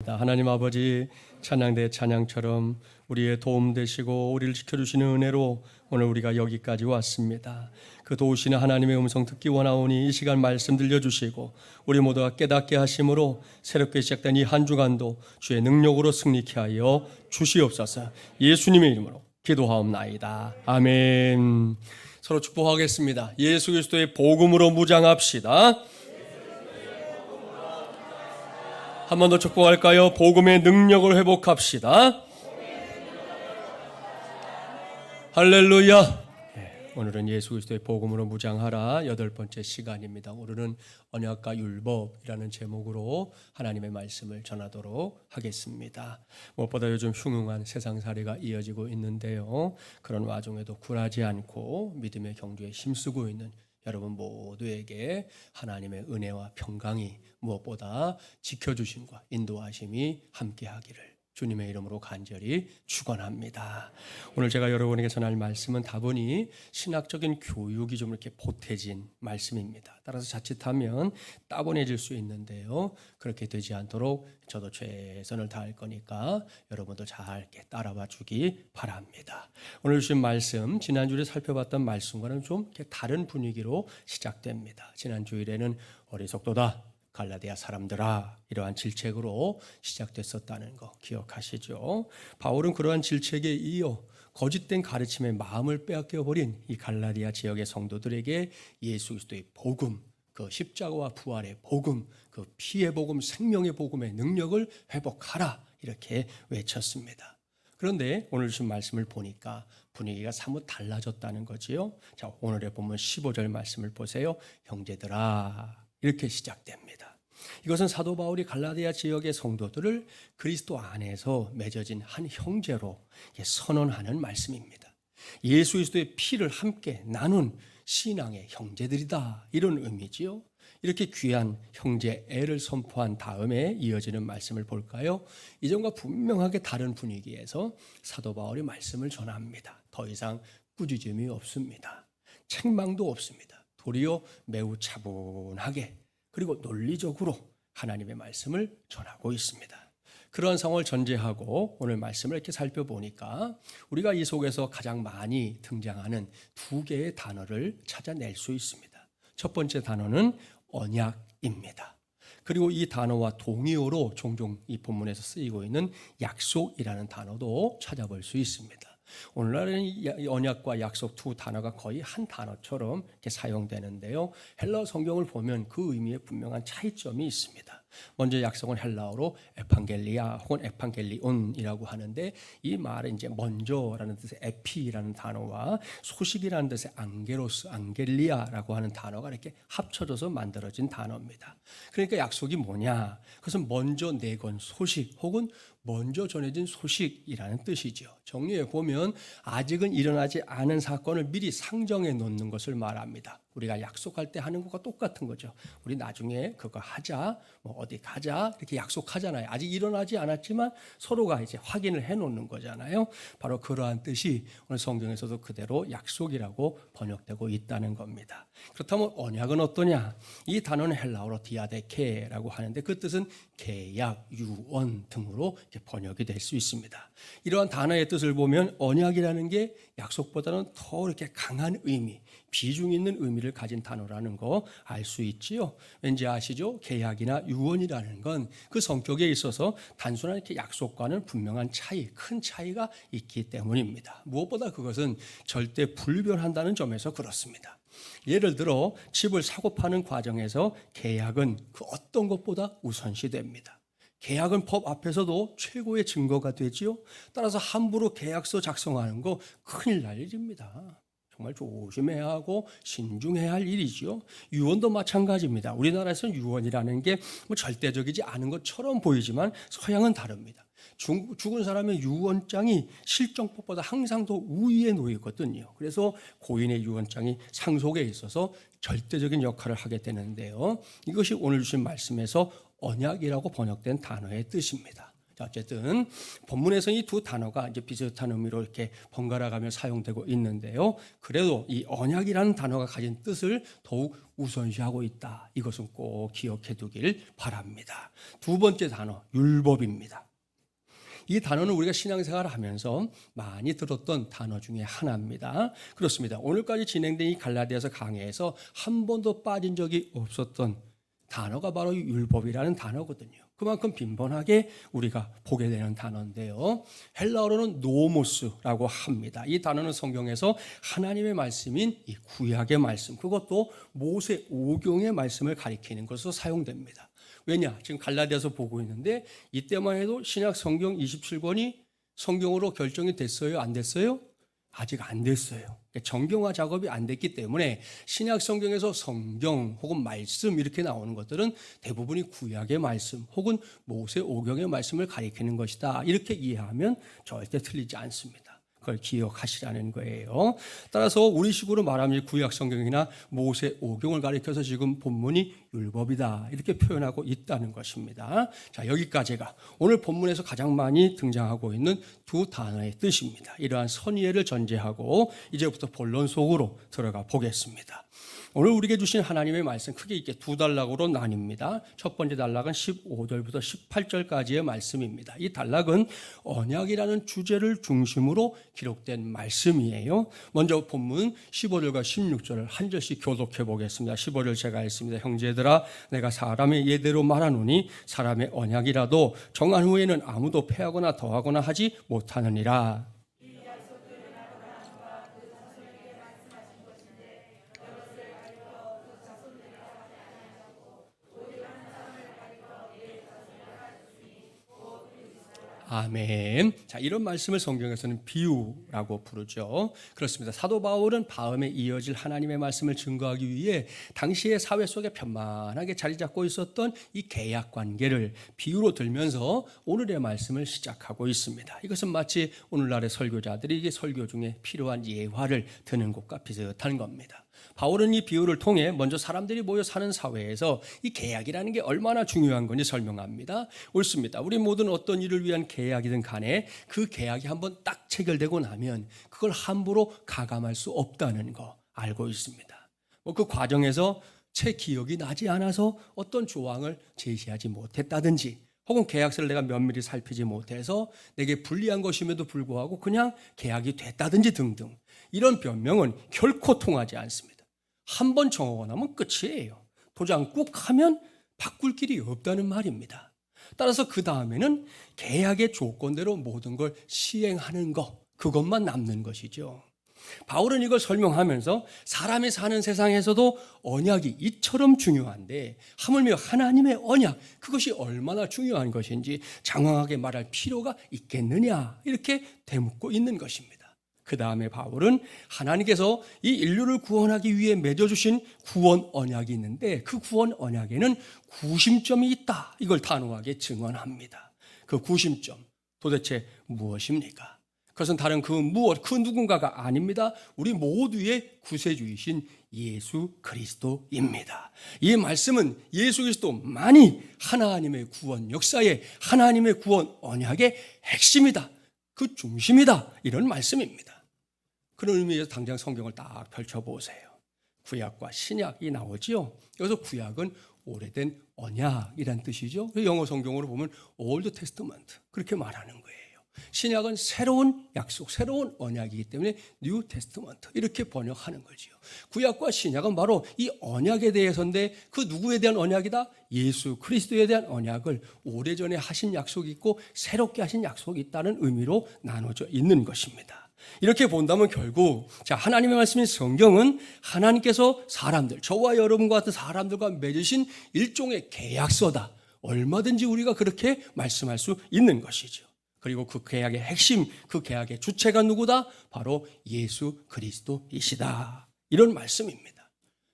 하나님 아버지, 찬양대 찬양처럼 우리의 도움 되시고 우리를 지켜주시는 은혜로 오늘 우리가 여기까지 왔습니다. 그 도우시는 하나님의 음성 듣기 원하오니 이 시간 말씀 들려주시고 우리 모두가 깨닫게 하심으로 새롭게 시작된 이 한 주간도 주의 능력으로 승리케 하여 주시옵소서. 예수님의 이름으로 기도하옵나이다. 아멘. 서로 축복하겠습니다. 예수 그리스도의 복음으로 무장합시다. 한 번 더 축복할까요? 복음의 능력을 회복합시다. 할렐루야. 오늘은 예수 그리스도의 복음으로 무장하라 8번째 시간입니다. 오늘은 언약과 율법이라는 제목으로 하나님의 말씀을 전하도록 하겠습니다. 무엇보다 요즘 흉흉한 세상살이가 이어지고 있는데요. 그런 와중에도 굴하지 않고 믿음의 경주에 힘쓰고 있는 여러분 모두에게 하나님의 은혜와 평강이 무엇보다 지켜주심과 인도하심이 함께하기를 주님의 이름으로 간절히 축원합니다. 오늘 제가 여러분에게 전할 말씀은 다분히 신학적인 교육이 좀 이렇게 보태진 말씀입니다. 따라서 자칫하면 따분해질 수 있는데요. 그렇게 되지 않도록 저도 최선을 다할 거니까 여러분도 잘 이렇게 따라와 주기 바랍니다. 오늘 주신 말씀, 지난주에 살펴봤던 말씀과는 좀 이렇게 다른 분위기로 시작됩니다. 지난 주일에는 어리석도다, 갈라디아 사람들아, 이러한 질책으로 시작됐었다는 거 기억하시죠? 바울은 그러한 질책에 이어 거짓된 가르침의 마음을 빼앗겨버린 이 갈라디아 지역의 성도들에게 예수 그리스도의 복음, 그 십자가와 부활의 복음, 그 피의 복음, 생명의 복음의 능력을 회복하라 이렇게 외쳤습니다. 그런데 오늘 주신 말씀을 보니까 분위기가 사뭇 달라졌다는 거지요. 자, 오늘의 본문 15절 말씀을 보세요. 형제들아, 이렇게 시작됩니다. 이것은 사도 바울이 갈라디아 지역의 성도들을 그리스도 안에서 맺어진 한 형제로 선언하는 말씀입니다. 예수 그리스도의 피를 함께 나눈 신앙의 형제들이다, 이런 의미지요. 이렇게 귀한 형제애를 선포한 다음에 이어지는 말씀을 볼까요? 이전과 분명하게 다른 분위기에서 사도 바울이 말씀을 전합니다. 더 이상 꾸짖음이 없습니다. 책망도 없습니다. 도리어 매우 차분하게 그리고 논리적으로 하나님의 말씀을 전하고 있습니다. 그런 상황을 전제하고 오늘 말씀을 이렇게 살펴보니까 우리가 이 속에서 가장 많이 등장하는 두 개의 단어를 찾아낼 수 있습니다. 첫 번째 단어는 언약입니다. 그리고 이 단어와 동의어로 종종 이 본문에서 쓰이고 있는 약속이라는 단어도 찾아볼 수 있습니다. 오늘날에는 언약과 약속 두 단어가 거의 한 단어처럼 이렇게 사용되는데요. 헬라어 성경을 보면 그 의미에 분명한 차이점이 있습니다. 먼저 약속은 헬라어로 에판겔리아 혹은 에판겔리온이라고 하는데 이 말은 이제 먼저라는 뜻의 에피라는 단어와 소식이라는 뜻의 안게로스, 안겔리아라고 하는 단어가 이렇게 합쳐져서 만들어진 단어입니다. 그러니까 약속이 뭐냐? 그것은 먼저 내건 소식 혹은 먼저 전해진 소식이라는 뜻이죠. 정리해 보면 아직은 일어나지 않은 사건을 미리 상정해 놓는 것을 말합니다. 우리가 약속할 때 하는 것과 똑같은 거죠. 우리 나중에 그거 하자, 어디 가자 이렇게 약속하잖아요. 아직 일어나지 않았지만 서로가 이제 확인을 해 놓는 거잖아요. 바로 그러한 뜻이 오늘 성경에서도 그대로 약속이라고 번역되고 있다는 겁니다. 그렇다면 언약은 어떠냐? 이 단어는 헬라어로 디아데케라고 하는데 그 뜻은 계약, 유언 등으로 이렇게 번역이 될 수 있습니다. 이러한 단어의 뜻을 보면 언약이라는 게 약속보다는 더 이렇게 강한 의미, 비중 있는 의미를 가진 단어라는 거 알 수 있지요. 왠지 아시죠? 계약이나 유언이라는 건 그 성격에 있어서 단순한 이렇게 약속과는 분명한 차이, 큰 차이가 있기 때문입니다. 무엇보다 그것은 절대 불변한다는 점에서 그렇습니다. 예를 들어 집을 사고 파는 과정에서 계약은 그 어떤 것보다 우선시됩니다. 계약은 법 앞에서도 최고의 증거가 되지요. 따라서 함부로 계약서 작성하는 거 큰일 날 일입니다. 정말 조심해야 하고 신중해야 할 일이죠. 유언도 마찬가지입니다. 우리나라에서는 유언이라는 게 절대적이지 않은 것처럼 보이지만 서양은 다릅니다. 죽은 사람의 유언장이 실정법보다 항상 더 우위에 놓이거든요. 그래서 고인의 유언장이 상속에 있어서 절대적인 역할을 하게 되는데요. 이것이 오늘 주신 말씀에서 언약이라고 번역된 단어의 뜻입니다. 자, 어쨌든 본문에서 이 두 단어가 이제 비슷한 의미로 이렇게 번갈아 가며 사용되고 있는데요. 그래도 이 언약이라는 단어가 가진 뜻을 더욱 우선시하고 있다. 이것은 꼭 기억해 두길 바랍니다. 두 번째 단어, 율법입니다. 이 단어는 우리가 신앙생활을 하면서 많이 들었던 단어 중에 하나입니다. 그렇습니다. 오늘까지 진행된 이 갈라디아서 강해에서 한 번도 빠진 적이 없었던 단어가 바로 율법이라는 단어거든요. 그만큼 빈번하게 우리가 보게 되는 단어인데요. 헬라어로는 노모스라고 합니다. 이 단어는 성경에서 하나님의 말씀인 이 구약의 말씀, 그것도 모세 오경의 말씀을 가리키는 것으로 사용됩니다. 왜냐? 지금 갈라디아서 보고 있는데 이때만 해도 신약 성경 27권이 성경으로 결정이 됐어요? 안 됐어요? 아직 안 됐어요. 정경화 작업이 안 됐기 때문에 신약 성경에서 성경 혹은 말씀 이렇게 나오는 것들은 대부분이 구약의 말씀 혹은 모세 오경의 말씀을 가리키는 것이다. 이렇게 이해하면 절대 틀리지 않습니다. 그걸 기억하시라는 거예요. 따라서 우리식으로 말하면 구약 성경이나 모세 오경을 가리켜서 지금 본문이 율법이다 이렇게 표현하고 있다는 것입니다. 자, 여기까지가 오늘 본문에서 가장 많이 등장하고 있는 두 단어의 뜻입니다. 이러한 선의를 전제하고 이제부터 본론 속으로 들어가 보겠습니다. 오늘 우리에게 주신 하나님의 말씀 크게 이렇게 두 단락으로 나뉩니다. 첫 번째 단락은 15절부터 18절까지의 말씀입니다. 이 단락은 언약이라는 주제를 중심으로 기록된 말씀이에요. 먼저 본문 15절과 16절을 한 절씩 교독해 보겠습니다. 15절 제가 읽습니다. 형제들아 내가 사람의 예대로 말하노니 사람의 언약이라도 정한 후에는 아무도 패하거나 더하거나 하지 못하느니라. 아멘. 자, 이런 말씀을 성경에서는 비유라고 부르죠. 그렇습니다. 사도 바울은 다음에 이어질 하나님의 말씀을 증거하기 위해 당시의 사회 속에 편만하게 자리 잡고 있었던 이 계약 관계를 비유로 들면서 오늘의 말씀을 시작하고 있습니다. 이것은 마치 오늘날의 설교자들이 이게 설교 중에 필요한 예화를 드는 것과 비슷한 겁니다. 바울은 이 비유를 통해 먼저 사람들이 모여 사는 사회에서 이 계약이라는 게 얼마나 중요한 건지 설명합니다. 옳습니다. 우리 모든 어떤 일을 위한 계약이든 간에 그 계약이 한번 딱 체결되고 나면 그걸 함부로 가감할 수 없다는 거 알고 있습니다. 그 과정에서 채 기억이 나지 않아서 어떤 조항을 제시하지 못했다든지 혹은 계약서를 내가 면밀히 살피지 못해서 내게 불리한 것임에도 불구하고 그냥 계약이 됐다든지 등등 이런 변명은 결코 통하지 않습니다. 한 번 정하고 나면 끝이에요. 도장 꾹 하면 바꿀 길이 없다는 말입니다. 따라서 그 다음에는 계약의 조건대로 모든 걸 시행하는 것, 그것만 남는 것이죠. 바울은 이걸 설명하면서 사람이 사는 세상에서도 언약이 이처럼 중요한데 하물며 하나님의 언약, 그것이 얼마나 중요한 것인지 장황하게 말할 필요가 있겠느냐 이렇게 되묻고 있는 것입니다. 그 다음에 바울은 하나님께서 이 인류를 구원하기 위해 맺어주신 구원 언약이 있는데 그 구원 언약에는 구심점이 있다. 이걸 단호하게 증언합니다. 그 구심점 도대체 무엇입니까? 그것은 다른 그 무엇, 그 누군가가 아닙니다. 우리 모두의 구세주이신 예수 그리스도입니다. 이 말씀은 예수 그리스도만이 하나님의 구원 역사의 하나님의 구원 언약의 핵심이다. 그 중심이다. 이런 말씀입니다. 그런 의미에서 당장 성경을 딱 펼쳐보세요. 구약과 신약이 나오지요. 여기서 구약은 오래된 언약이란 뜻이죠. 영어 성경으로 보면 Old Testament 그렇게 말하는 거예요. 신약은 새로운 약속, 새로운 언약이기 때문에 New Testament 이렇게 번역하는 거지요. 구약과 신약은 바로 이 언약에 대해서인데 그 누구에 대한 언약이다? 예수 그리스도에 대한 언약을 오래전에 하신 약속이 있고 새롭게 하신 약속이 있다는 의미로 나눠져 있는 것입니다. 이렇게 본다면 결국 하나님의 말씀인 성경은 하나님께서 사람들, 저와 여러분과 같은 사람들과 맺으신 일종의 계약서다. 얼마든지 우리가 그렇게 말씀할 수 있는 것이죠. 그리고 그 계약의 핵심, 그 계약의 주체가 누구다? 바로 예수 그리스도이시다. 이런 말씀입니다.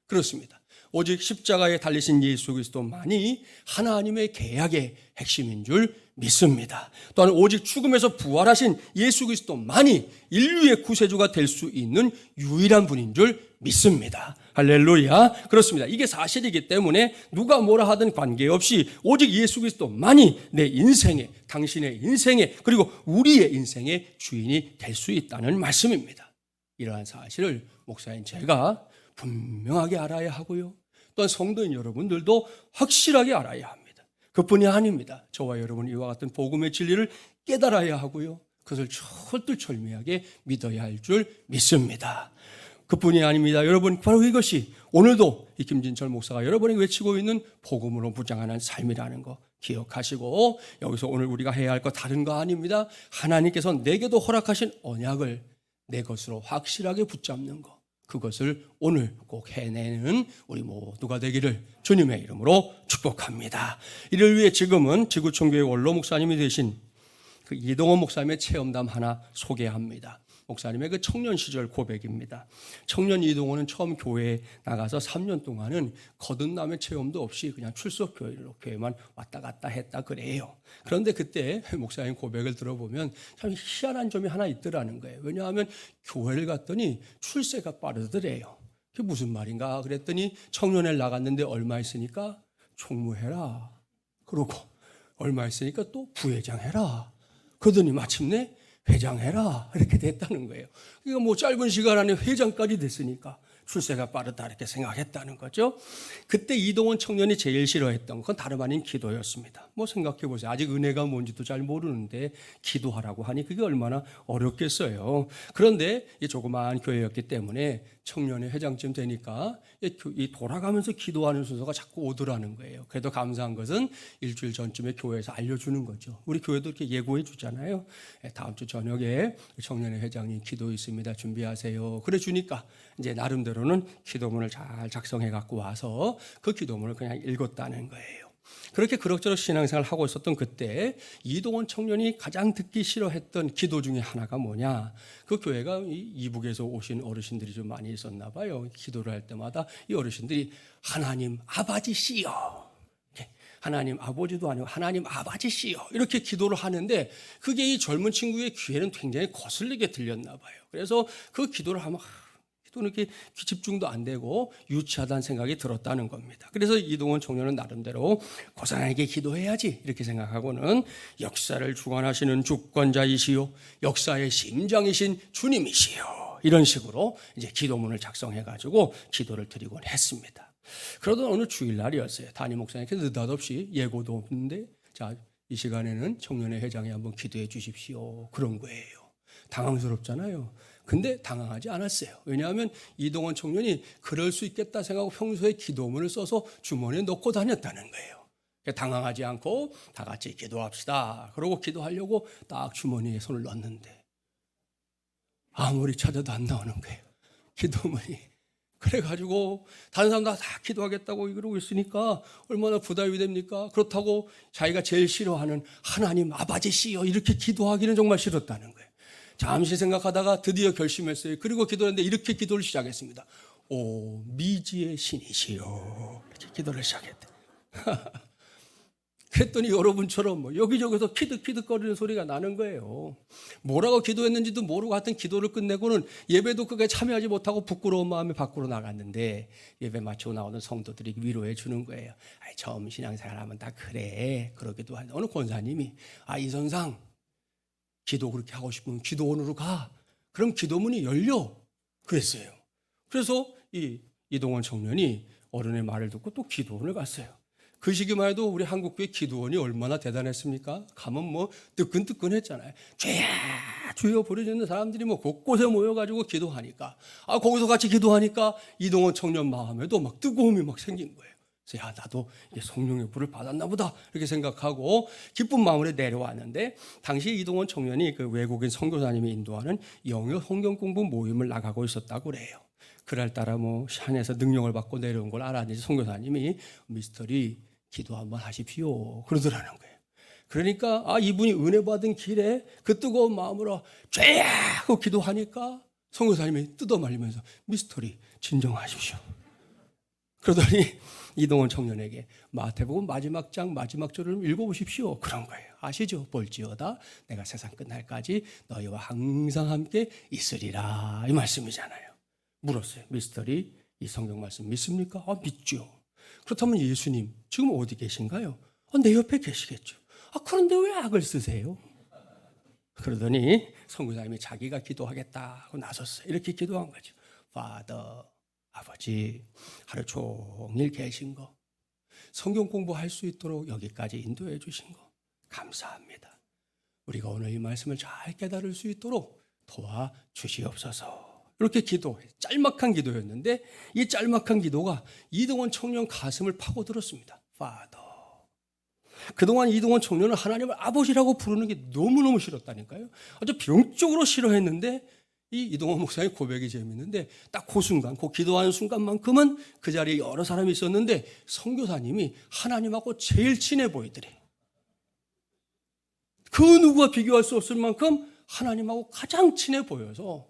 그렇습니다. 오직 십자가에 달리신 예수 그리스도만이 하나님의 계약의 핵심인 줄 믿습니다. 또한 오직 죽음에서 부활하신 예수 그리스도만이 인류의 구세주가 될 수 있는 유일한 분인 줄 믿습니다. 할렐루야. 그렇습니다. 이게 사실이기 때문에 누가 뭐라 하든 관계없이 오직 예수 그리스도만이 내 인생에, 당신의 인생에, 그리고 우리의 인생의 주인이 될 수 있다는 말씀입니다. 이러한 사실을 목사인 제가 분명하게 알아야 하고요. 또한 성도인 여러분들도 확실하게 알아야 합니다. 그뿐이 아닙니다. 저와 여러분 이와 같은 복음의 진리를 깨달아야 하고요. 그것을 철두철미하게 믿어야 할 줄 믿습니다. 그뿐이 아닙니다. 여러분, 바로 이것이 오늘도 이 김진철 목사가 여러분이 외치고 있는 복음으로 무장하는 삶이라는 거 기억하시고, 여기서 오늘 우리가 해야 할 거 다른 거 아닙니다. 하나님께서 내게도 허락하신 언약을 내 것으로 확실하게 붙잡는 거, 그것을 오늘 꼭 해내는 우리 모두가 되기를 주님의 이름으로 축복합니다. 이를 위해 지금은 지구촌교회 원로 목사님이 되신 그 이동원 목사님의 체험담 하나 소개합니다. 목사님의 그 청년 시절 고백입니다. 청년 이동원은 처음 교회에 나가서 3년 동안은 거듭남의 체험도 없이 그냥 출석 교회만 왔다 갔다 했다 그래요. 그런데 그때 목사님 고백을 들어보면 참 희한한 점이 하나 있더라는 거예요. 왜냐하면 교회를 갔더니 출세가 빠르더래요. 그게 무슨 말인가 그랬더니 청년회를 나갔는데 얼마 있으니까 총무해라. 그러고 얼마 있으니까 또 부회장 해라. 그러더니 마침내 회장해라 이렇게 됐다는 거예요. 그러니까 뭐 짧은 시간 안에 회장까지 됐으니까 출세가 빠르다 이렇게 생각했다는 거죠. 그때 이동원 청년이 제일 싫어했던 건 다름 아닌 기도였습니다. 뭐 생각해 보세요. 아직 은혜가 뭔지도 잘 모르는데 기도하라고 하니 그게 얼마나 어렵겠어요. 그런데 이 조그마한 교회였기 때문에 청년회 회장쯤 되니까 이 돌아가면서 기도하는 순서가 자꾸 오더라는 거예요. 그래도 감사한 것은 일주일 전쯤에 교회에서 알려주는 거죠. 우리 교회도 이렇게 예고해 주잖아요. 다음 주 저녁에 청년회 회장님 기도 있습니다. 준비하세요. 그래 주니까 이제 나름대로는 기도문을 잘 작성해 갖고 와서 그 기도문을 그냥 읽었다는 거예요. 그렇게 그럭저럭 신앙생활을 하고 있었던 그때 이동원 청년이 가장 듣기 싫어했던 기도 중에 하나가 뭐냐, 그 교회가 이북에서 오신 어르신들이 좀 많이 있었나 봐요. 기도를 할 때마다 이 어르신들이 하나님 아버지시여, 하나님 아버지도 아니고 하나님 아버지시여 이렇게 기도를 하는데 그게 이 젊은 친구의 귀에는 굉장히 거슬리게 들렸나 봐요. 그래서 그 기도를 하면 또 이렇게 집중도 안 되고 유치하다는 생각이 들었다는 겁니다. 그래서 이동원 청년은 나름대로 고상하게 기도해야지 이렇게 생각하고는 역사를 주관하시는 주권자이시요 역사의 심장이신 주님이시요 이런 식으로 이제 기도문을 작성해가지고 기도를 드리곤 했습니다. 그러던 어느 주일날이었어요. 담임 목사님께서 느닷없이 예고도 없는데 자, 이 시간에는 청년회 회장이 한번 기도해 주십시오 그런 거예요. 당황스럽잖아요. 근데 당황하지 않았어요. 왜냐하면 이동원 청년이 그럴 수 있겠다 생각하고 평소에 기도문을 써서 주머니에 넣고 다녔다는 거예요. 당황하지 않고 다 같이 기도합시다. 그러고 기도하려고 딱 주머니에 손을 넣었는데 아무리 찾아도 안 나오는 거예요. 기도문이. 그래가지고 다른 사람 다 기도하겠다고 이러고 있으니까 얼마나 부담이 됩니까? 그렇다고 자기가 제일 싫어하는 하나님 아버지시여 이렇게 기도하기는 정말 싫었다는 거예요. 잠시 생각하다가 드디어 결심했어요. 그리고 기도했는데 이렇게 기도를 시작했습니다. 오 미지의 신이시여 이렇게 기도를 시작했대. 그랬더니 여러분처럼 뭐 여기저기서 키득키득거리는 소리가 나는 거예요. 뭐라고 기도했는지도 모르고 하여튼 기도를 끝내고는 예배도 그게 참여하지 못하고 부끄러운 마음에 밖으로 나갔는데 예배 마치고 나오는 성도들이 위로해 주는 거예요. 아이, 처음 신앙생활하면 다 그래. 그러기도 하는데 어느 권사님이 이선상 기도 그렇게 하고 싶으면 기도원으로 가. 그럼 기도문이 열려. 그랬어요. 그래서 이동원 청년이 어른의 말을 듣고 또 기도원을 갔어요. 그 시기만 해도 우리 한국교회 기도원이 얼마나 대단했습니까? 가면 뭐 뜨끈뜨끈했잖아요. 죄야 주여 부르짖는 사람들이 뭐 곳곳에 모여가지고 기도하니까 거기서 같이 기도하니까 이동원 청년 마음에도 막 뜨거움이 막 생긴 거예요. 그래서 나도 성령의 불을 받았나 보다 이렇게 생각하고 기쁜 마음으로 내려왔는데 당시 이동원 청년이 그 외국인 선교사님이 인도하는 영어 성경 공부 모임을 나가고 있었다고 그래요. 그날따라 뭐 산에서 능력을 받고 내려온 걸 알았는지 선교사님이 미스터리 기도 한번 하십시오 그러더라는 거예요. 그러니까 이분이 은혜 받은 길에 그 뜨거운 마음으로 죄야 하고 기도하니까 선교사님이 뜯어말리면서 미스터리 진정하십시오. 그러더니 이동원 청년에게 마태복음 마지막 장 마지막 절을 읽어보십시오. 그런 거예요. 아시죠? 볼지어다 내가 세상 끝날까지 너희와 항상 함께 있으리라. 이 말씀이잖아요. 물었어요. 미스터리 이 성경 말씀 믿습니까? 믿죠. 그렇다면 예수님 지금 어디 계신가요? 내 옆에 계시겠죠. 그런데 왜 악을 쓰세요? 그러더니 선교사님이 자기가 기도하겠다고 나섰어요. 이렇게 기도한 거죠. Father, 아버지, 하루 종일 계신 거, 성경 공부할 수 있도록 여기까지 인도해 주신 거 감사합니다. 우리가 오늘 이 말씀을 잘 깨달을 수 있도록 도와주시옵소서. 이렇게 기도해. 짤막한 기도였는데 이 짤막한 기도가 이동원 청년 가슴을 파고들었습니다. Father. 그동안 이동원 청년은 하나님을 아버지라고 부르는 게 너무너무 싫었다니까요. 아주 병적으로 싫어했는데 이 이동원 목사의 고백이 재밌는데 딱 그 순간, 그 기도하는 순간만큼은 그 자리에 여러 사람이 있었는데 선교사님이 하나님하고 제일 친해 보이더래. 그 누구와 비교할 수 없을 만큼 하나님하고 가장 친해 보여서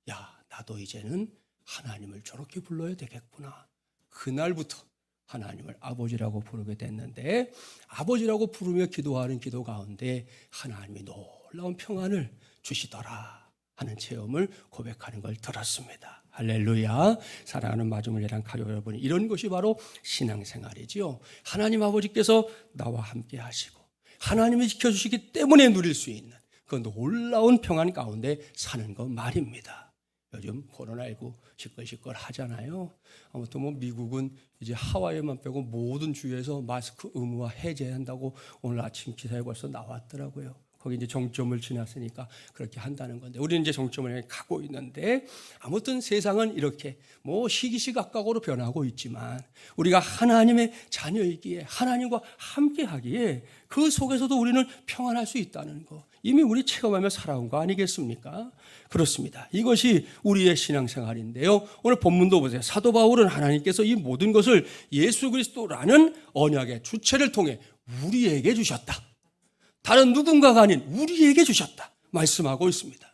야, 나도 이제는 하나님을 저렇게 불러야 되겠구나. 그날부터 하나님을 아버지라고 부르게 됐는데 아버지라고 부르며 기도하는 기도 가운데 하나님이 놀라운 평안을 주시더라 하는 체험을 고백하는 걸 들었습니다. 할렐루야. 사랑하는 마주물레랑 가족 여러분, 이런 것이 바로 신앙생활이지요. 하나님 아버지께서 나와 함께 하시고 하나님이 지켜주시기 때문에 누릴 수 있는 그 놀라운 평안 가운데 사는 것 말입니다. 요즘 코로나19 시끌시끌 하잖아요. 아무튼 미국은 이제 하와이만 빼고 모든 주에서 마스크 의무화 해제한다고 오늘 아침 기사에 벌써 나왔더라고요. 거기 이제 정점을 지났으니까 그렇게 한다는 건데 우리는 이제 정점을 향해 가고 있는데 아무튼 세상은 이렇게 시기시각각으로 변하고 있지만 우리가 하나님의 자녀이기에 하나님과 함께하기에 그 속에서도 우리는 평안할 수 있다는 거 이미 우리 체험하며 살아온 거 아니겠습니까? 그렇습니다. 이것이 우리의 신앙생활인데요. 오늘 본문도 보세요. 사도 바울은 하나님께서 이 모든 것을 예수 그리스도라는 언약의 주체를 통해 우리에게 주셨다. 다른 누군가가 아닌 우리에게 주셨다 말씀하고 있습니다.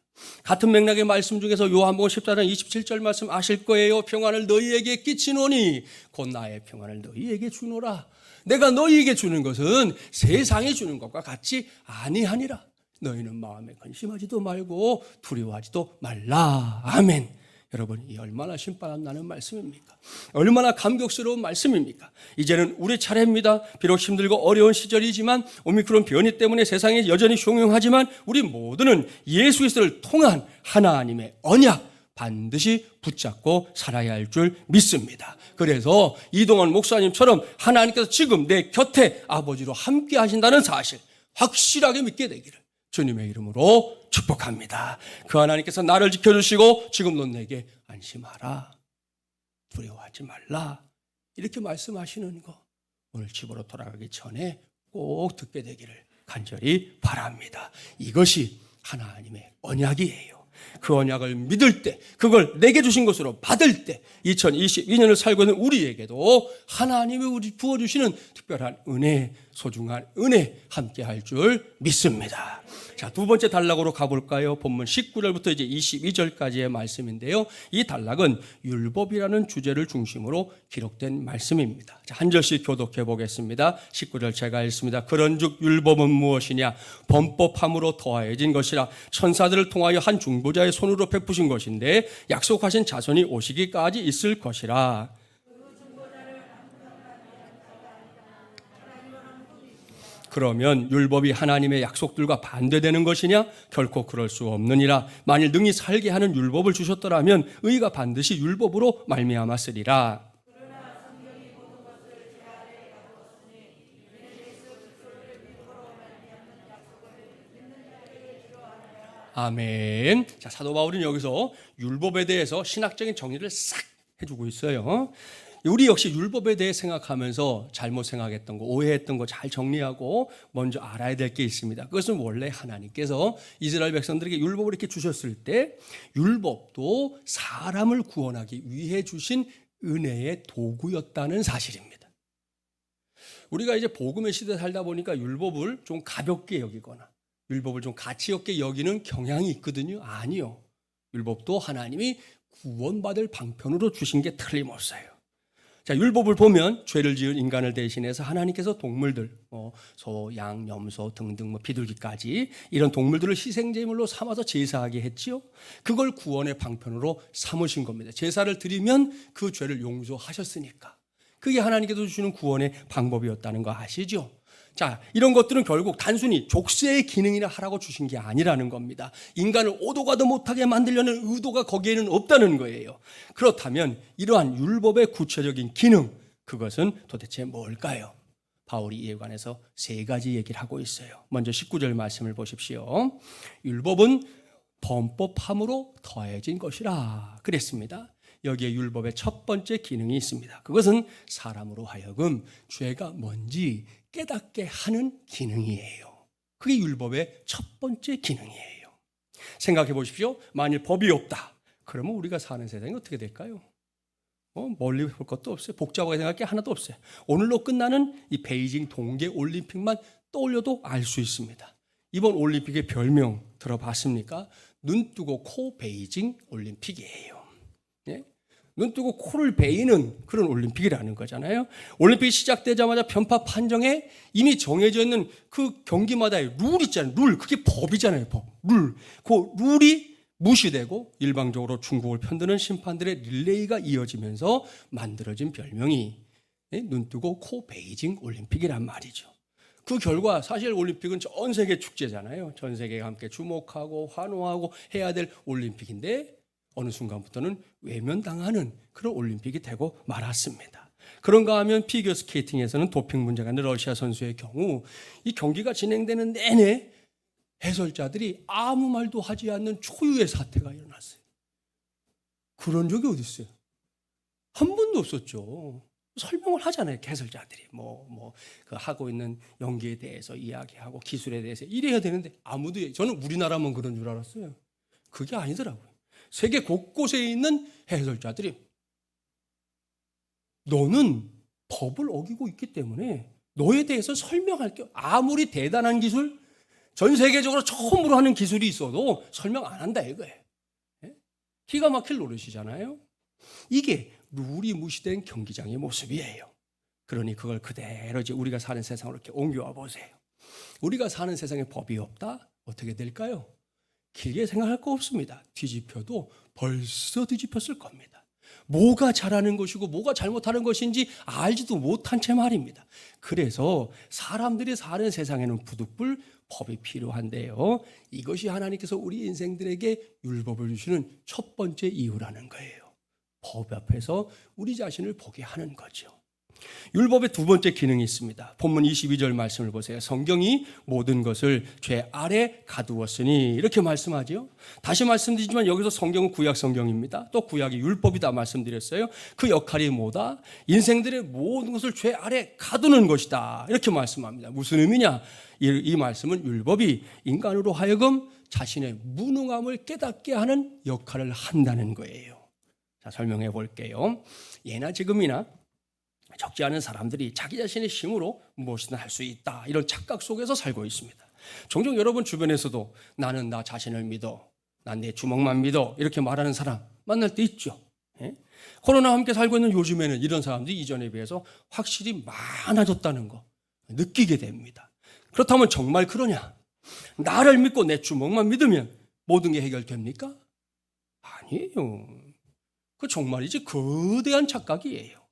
같은 맥락의 말씀 중에서 요한복음 14장 27절 말씀 아실 거예요. 평안을 너희에게 끼치노니 곧 나의 평안을 너희에게 주노라. 내가 너희에게 주는 것은 세상이 주는 것과 같이 아니하니라. 너희는 마음에 근심하지도 말고 두려워하지도 말라. 아멘. 여러분, 이 얼마나 신바람 나는 말씀입니까? 얼마나 감격스러운 말씀입니까? 이제는 우리 차례입니다. 비록 힘들고 어려운 시절이지만 오미크론 변이 때문에 세상이 여전히 흉흉하지만 우리 모두는 예수 그리스도를 통한 하나님의 언약 반드시 붙잡고 살아야 할 줄 믿습니다. 그래서 이동원 목사님처럼 하나님께서 지금 내 곁에 아버지로 함께 하신다는 사실 확실하게 믿게 되기를 주님의 이름으로 축복합니다. 그 하나님께서 나를 지켜주시고 지금도 내게 안심하라. 두려워하지 말라. 이렇게 말씀하시는 거 오늘 집으로 돌아가기 전에 꼭 듣게 되기를 간절히 바랍니다. 이것이 하나님의 언약이에요. 그 언약을 믿을 때 그걸 내게 주신 것으로 받을 때 2022년을 살고 있는 우리에게도 하나님이 우리 부어주시는 특별한 은혜, 소중한 은혜 함께 할 줄 믿습니다. 자, 두 번째 단락으로 가볼까요? 본문 19절부터 이제 22절까지의 말씀인데요. 이 단락은 율법이라는 주제를 중심으로 기록된 말씀입니다. 자, 한 절씩 교독해 보겠습니다. 19절 제가 읽습니다. 그런즉 율법은 무엇이냐? 범법함으로 더하여진 것이라 천사들을 통하여 한 중보자의 손으로 베푸신 것인데 약속하신 자손이 오시기까지 있을 것이라. 그러면 율법이 하나님의 약속들과 반대되는 것이냐? 결코 그럴 수 없느니라. 만일 능히 살게 하는 율법을 주셨더라면 의가 반드시 율법으로 말미암았으리라. 아멘. 자, 사도 바울은 여기서 율법에 대해서 신학적인 정리를 싹 해주고 있어요. 우리 역시 율법에 대해 생각하면서 잘못 생각했던 거, 오해했던 거 잘 정리하고 먼저 알아야 될 게 있습니다. 그것은 원래 하나님께서 이스라엘 백성들에게 율법을 이렇게 주셨을 때 율법도 사람을 구원하기 위해 주신 은혜의 도구였다는 사실입니다. 우리가 이제 복음의 시대에 살다 보니까 율법을 좀 가볍게 여기거나 율법을 좀 가치 없게 여기는 경향이 있거든요. 아니요. 율법도 하나님이 구원받을 방편으로 주신 게 틀림없어요. 자, 율법을 보면 죄를 지은 인간을 대신해서 하나님께서 동물들, 소, 양, 염소 등등 비둘기까지 이런 동물들을 희생제물로 삼아서 제사하게 했지요. 그걸 구원의 방편으로 삼으신 겁니다. 제사를 드리면 그 죄를 용서하셨으니까. 그게 하나님께서 주시는 구원의 방법이었다는 거 아시죠? 자, 이런 것들은 결국 단순히 족쇄의 기능이라 하라고 주신 게 아니라는 겁니다. 인간을 오도 가도 못하게 만들려는 의도가 거기에는 없다는 거예요. 그렇다면 이러한 율법의 구체적인 기능, 그것은 도대체 뭘까요? 바울이 이에 관해서 세 가지 얘기를 하고 있어요. 먼저 19절 말씀을 보십시오. 율법은 범법함으로 더해진 것이라 그랬습니다. 여기에 율법의 첫 번째 기능이 있습니다. 그것은 사람으로 하여금 죄가 뭔지 깨닫게 하는 기능이에요. 그게 율법의 첫 번째 기능이에요. 생각해 보십시오. 만일 법이 없다. 그러면 우리가 사는 세상이 어떻게 될까요? 멀리 볼 것도 없어요. 복잡하게 생각할 게 하나도 없어요. 오늘로 끝나는 이 베이징 동계 올림픽만 떠올려도 알 수 있습니다. 이번 올림픽의 별명 들어봤습니까? 눈 뜨고 코 베이징 올림픽이에요. 예? 눈 뜨고 코를 베이는 그런 올림픽이라는 거잖아요. 올림픽이 시작되자마자 편파 판정에 이미 정해져 있는 그 경기마다의 룰 있잖아요. 룰. 그게 법이잖아요. 법. 룰. 그 룰이 무시되고 일방적으로 중국을 편드는 심판들의 릴레이가 이어지면서 만들어진 별명이 눈 뜨고 코 베이징 올림픽이란 말이죠. 그 결과 사실 올림픽은 전 세계 축제잖아요. 전 세계가 함께 주목하고 환호하고 해야 될 올림픽인데 어느 순간부터는 외면당하는 그런 올림픽이 되고 말았습니다. 그런가 하면 피겨 스케이팅에서는 도핑 문제가 있는 러시아 선수의 경우 이 경기가 진행되는 내내 해설자들이 아무 말도 하지 않는 초유의 사태가 일어났어요. 그런 적이 어디 있어요? 한 번도 없었죠. 설명을 하잖아요. 해설자들이 그 하고 있는 연기에 대해서 이야기하고 기술에 대해서 이래야 되는데 아무도 저는 우리나라만 그런 줄 알았어요. 그게 아니더라고요. 세계 곳곳에 있는 해설자들이 너는 법을 어기고 있기 때문에 너에 대해서 설명할 게 아무리 대단한 기술, 전 세계적으로 처음으로 하는 기술이 있어도 설명 안 한다 이거예요. 기가 막힐 노릇이잖아요. 이게 룰이 무시된 경기장의 모습이에요. 그러니 그걸 그대로 이제 우리가 사는 세상으로 이렇게 옮겨와 보세요. 우리가 사는 세상에 법이 없다? 어떻게 될까요? 길게 생각할 거 없습니다. 뒤집혀도 벌써 뒤집혔을 겁니다. 뭐가 잘하는 것이고 뭐가 잘못하는 것인지 알지도 못한 채 말입니다. 그래서 사람들이 사는 세상에는 부득불 법이 필요한데요. 이것이 하나님께서 우리 인생들에게 율법을 주시는 첫 번째 이유라는 거예요. 법 앞에서 우리 자신을 보게 하는 거죠. 율법의 두 번째 기능이 있습니다. 본문 22절 말씀을 보세요. 성경이 모든 것을 죄 아래 가두었으니 이렇게 말씀하죠. 다시 말씀드리지만 여기서 성경은 구약 성경입니다. 또 구약이 율법이다 말씀드렸어요. 그 역할이 뭐다? 인생들의 모든 것을 죄 아래 가두는 것이다. 이렇게 말씀합니다. 무슨 의미냐? 이 말씀은 율법이 인간으로 하여금 자신의 무능함을 깨닫게 하는 역할을 한다는 거예요. 자, 설명해 볼게요. 예나 지금이나 적지 않은 사람들이 자기 자신의 힘으로 무엇이든 할 수 있다. 이런 착각 속에서 살고 있습니다. 종종 여러분 주변에서도 나는 나 자신을 믿어. 난 내 주먹만 믿어. 이렇게 말하는 사람 만날 때 있죠. 코로나와 함께 살고 있는 요즘에는 이런 사람들이 이전에 비해서 확실히 많아졌다는 거 느끼게 됩니다. 그렇다면 정말 그러냐? 나를 믿고 내 주먹만 믿으면 모든 게 해결됩니까? 아니에요. 그 정말이지 거대한 착각이에요.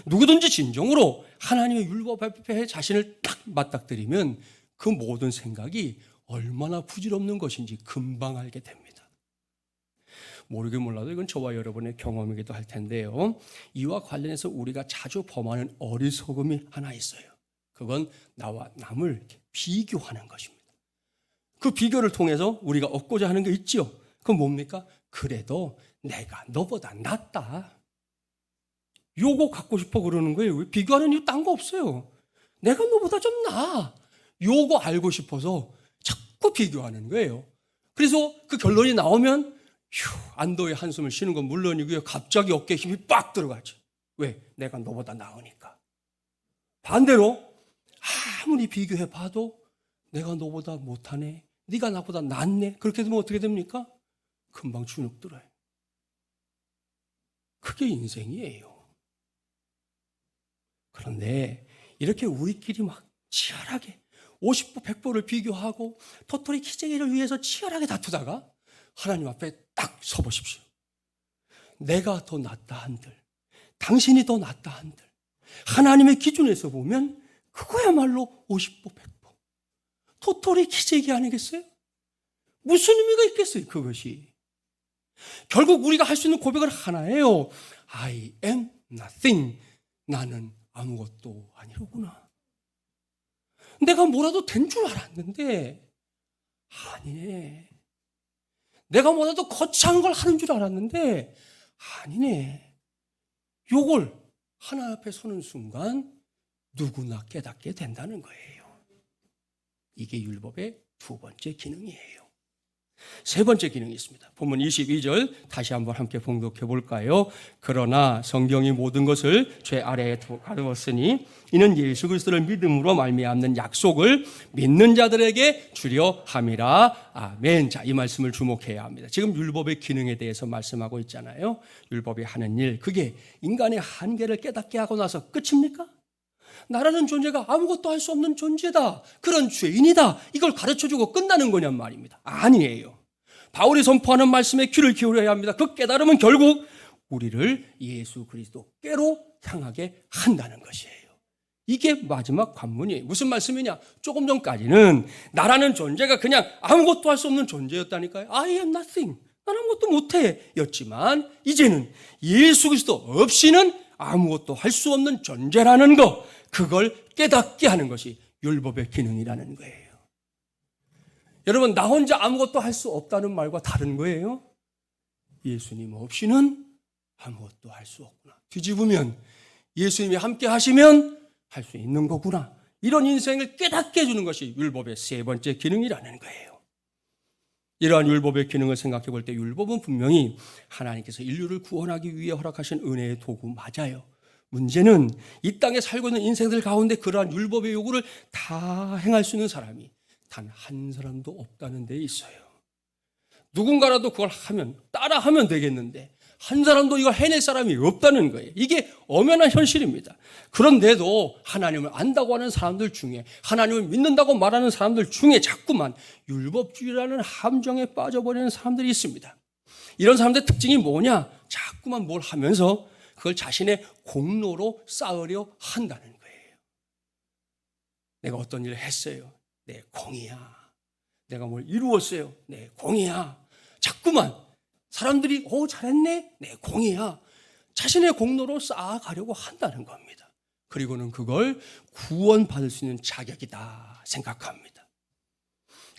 누구든지 진정으로 하나님의 율법 앞에 자신을 딱 맞닥뜨리면 그 모든 생각이 얼마나 부질없는 것인지 금방 알게 됩니다. 모르긴 몰라도 이건 저와 여러분의 경험이기도 할 텐데요. 이와 관련해서 우리가 자주 범하는 어리석음이 하나 있어요. 그건 나와 남을 비교하는 것입니다. 그 비교를 통해서 우리가 얻고자 하는 게 있죠. 그건 뭡니까? 그래도 내가 너보다 낫다. 요거 갖고 싶어 그러는 거예요. 비교하는 이유 딴 거 없어요. 내가 너보다 좀 나아. 요거 알고 싶어서 자꾸 비교하는 거예요. 그래서 그 결론이 나오면 안도의 한숨을 쉬는 건 물론이고요. 갑자기 어깨에 힘이 빡 들어가죠. 왜? 내가 너보다 나으니까. 반대로 아무리 비교해봐도 내가 너보다 못하네. 네가 나보다 낫네. 그렇게 되면 어떻게 됩니까? 금방 주눅 들어요. 그게 인생이에요. 그런데 이렇게 우리끼리 막 치열하게 50보 100보를 비교하고 도토리 키재기를 위해서 치열하게 다투다가 하나님 앞에 딱 서보십시오. 내가 더 낫다 한들, 당신이 더 낫다 한들, 하나님의 기준에서 보면 그거야말로 50보 100보 도토리 키재기 아니겠어요? 무슨 의미가 있겠어요, 그것이? 결국 우리가 할 수 있는 고백은 하나예요. I am nothing. 나는 아무것도 아니로구나. 내가 뭐라도 된 줄 알았는데 아니네. 내가 뭐라도 거창한 걸 하는 줄 알았는데 아니네. 요걸 하나님 앞에 서는 순간 누구나 깨닫게 된다는 거예요. 이게 율법의 두 번째 기능이에요. 세 번째 기능이 있습니다. 본문 22절 다시 한번 함께 봉독해 볼까요? 그러나 성경이 모든 것을 죄 아래에 가두었으니 이는 예수 그리스도를 믿음으로 말미암는 약속을 믿는 자들에게 주려 함이라. 아멘. 자, 이 말씀을 주목해야 합니다. 지금 율법의 기능에 대해서 말씀하고 있잖아요. 율법이 하는 일, 그게 인간의 한계를 깨닫게 하고 나서 끝입니까? 나라는 존재가 아무것도 할 수 없는 존재다, 그런 죄인이다, 이걸 가르쳐주고 끝나는 거냔 말입니다. 아니에요. 바울이 선포하는 말씀에 귀를 기울여야 합니다. 그 깨달음은 결국 우리를 예수 그리스도께로 향하게 한다는 것이에요. 이게 마지막 관문이에요. 무슨 말씀이냐? 조금 전까지는 나라는 존재가 그냥 아무것도 할 수 없는 존재였다니까요. I am nothing. 난 아무것도 못해 였지만 이제는 예수 그리스도 없이는 아무것도 할 수 없는 존재라는 거, 그걸 깨닫게 하는 것이 율법의 기능이라는 거예요. 여러분, 나 혼자 아무것도 할 수 없다는 말과 다른 거예요. 예수님 없이는 아무것도 할 수 없구나. 뒤집으면 예수님이 함께 하시면 할 수 있는 거구나. 이런 인생을 깨닫게 해주는 것이 율법의 세 번째 기능이라는 거예요. 이러한 율법의 기능을 생각해 볼 때 율법은 분명히 하나님께서 인류를 구원하기 위해 허락하신 은혜의 도구 맞아요. 문제는 이 땅에 살고 있는 인생들 가운데 그러한 율법의 요구를 다 행할 수 있는 사람이 단 한 사람도 없다는 데 있어요. 누군가라도 그걸 하면, 따라하면 되겠는데 한 사람도 이걸 해낼 사람이 없다는 거예요. 이게 엄연한 현실입니다. 그런데도 하나님을 안다고 하는 사람들 중에, 하나님을 믿는다고 말하는 사람들 중에 자꾸만 율법주의라는 함정에 빠져버리는 사람들이 있습니다. 이런 사람들의 특징이 뭐냐? 자꾸만 뭘 하면서 그걸 자신의 공로로 쌓으려 한다는 거예요. 내가 어떤 일을 했어요. 내 공이야. 내가 뭘 이루었어요. 내 공이야. 자꾸만 사람들이 잘했네. 내 공이야. 자신의 공로로 쌓아가려고 한다는 겁니다. 그리고는 그걸 구원받을 수 있는 자격이다 생각합니다.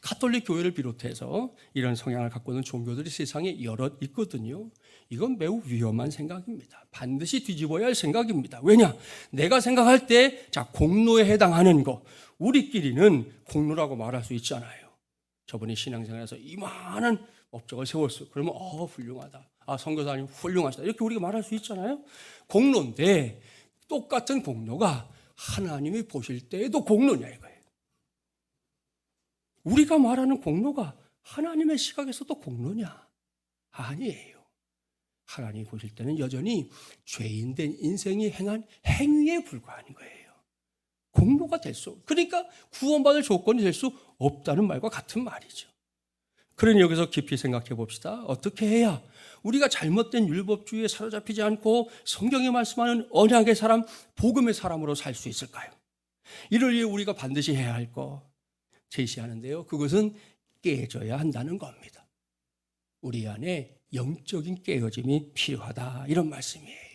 가톨릭 교회를 비롯해서 이런 성향을 갖고 있는 종교들이 세상에 여럿 있거든요. 이건 매우 위험한 생각입니다. 반드시 뒤집어야 할 생각입니다. 왜냐? 내가 생각할 때 공로에 해당하는 거, 우리끼리는 공로라고 말할 수 있잖아요. 저분이 신앙생활에서 이만한 업적을 세웠어요. 그러면 훌륭하다. 선교사님 훌륭하시다. 이렇게 우리가 말할 수 있잖아요. 공로인데 똑같은 공로가 하나님이 보실 때에도 공로냐 이거예요. 우리가 말하는 공로가 하나님의 시각에서도 공로냐? 아니에요. 하나님이 보실 때는 여전히 죄인된 인생이 행한 행위에 불과한 거예요. 공로가 될 수, 그러니까 구원받을 조건이 될 수 없다는 말과 같은 말이죠. 그러니 여기서 깊이 생각해 봅시다. 어떻게 해야 우리가 잘못된 율법주의에 사로잡히지 않고 성경이 말씀하는 언약의 사람, 복음의 사람으로 살 수 있을까요? 이를 위해 우리가 반드시 해야 할 거 제시하는데요. 그것은 깨져야 한다는 겁니다. 우리 안에 영적인 깨어짐이 필요하다, 이런 말씀이에요.